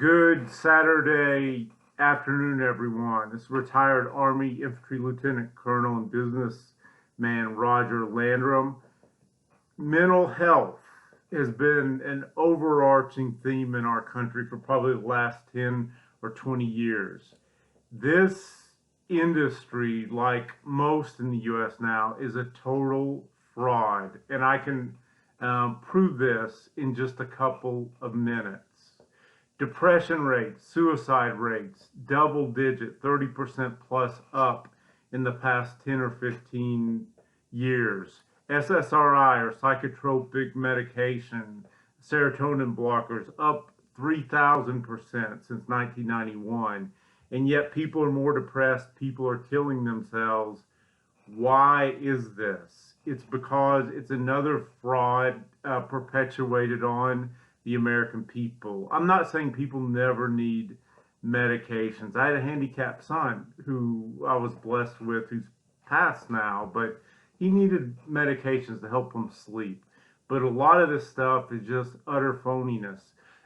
Good Saturday afternoon, everyone. This is retired Army Infantry Lieutenant Colonel and businessman Roger Landrum. Mental health has been an overarching theme in our country for probably the last 10 or 20 years. This industry, like most in the U.S. now, is a total fraud, and I can prove this in just a couple of minutes. Depression rates, suicide rates, double digit, 30% plus up in the past 10 or 15 years. SSRI or psychotropic medication, serotonin blockers, up 3,000% since 1991. And yet people are more depressed, people are killing themselves. Why is this? It's because it's another fraud perpetuated on the American people. I'm not saying people never need medications. I had a handicapped son who I was blessed with, who's passed now, but he needed medications to help him sleep. But a lot of this stuff is just utter phoniness.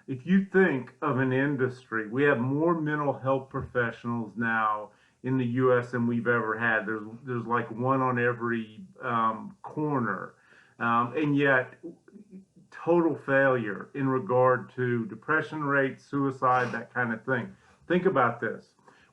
If you think of an industry, we have more mental health professionals now in the U.S. than we've ever had. There's like one on every corner, and yet total failure in regard to depression rates, suicide, that kind of thing. Think about this.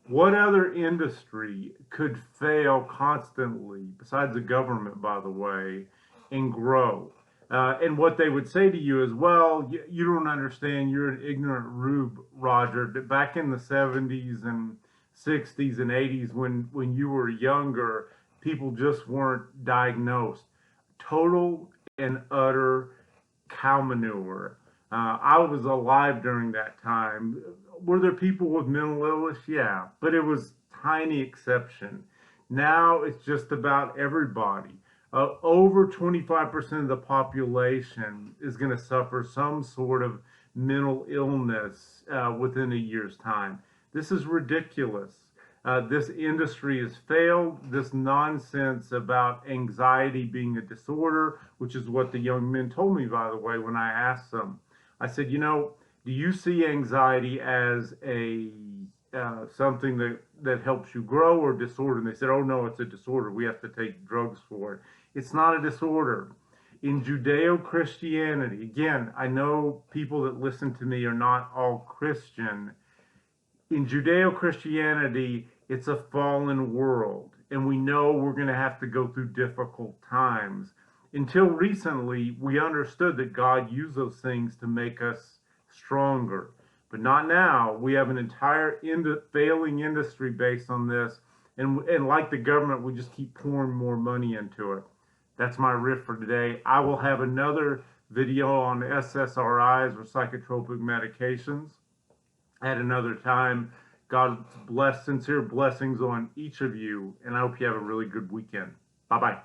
What other industry could fail constantly, besides the government, by the way, and grow? And what they would say to you is, well, you don't understand, you're an ignorant rube, Roger. Back in the 70s and 60s and 80s, when you were younger, people just weren't diagnosed. Total and utter cow manure. I was alive during that time. Were there people with mental illness? Yeah, but it was tiny exception. Now it's just about everybody. Over 25% of the population is going to suffer some sort of mental illness within a year's time. This is ridiculous. This industry has failed. This nonsense about anxiety being a disorder, which is what the young men told me, by the way, when I asked them. I said, do you see anxiety as a something that helps you grow, or disorder? And they said, oh no, it's a disorder. We have to take drugs for it. It's not a disorder. In Judeo-Christianity, again, I know people that listen to me are not all Christian. In Judeo-Christianity, it's a fallen world, and we know we're going to have to go through difficult times. Until recently, we understood that God used those things to make us stronger, but not now. We have an entire failing industry based on this, and like the government, we just keep pouring more money into it. That's my riff for today. I will have another video on SSRIs or psychotropic medications at another time. God's sincere blessings on each of you, and I hope you have a really good weekend. Bye-bye.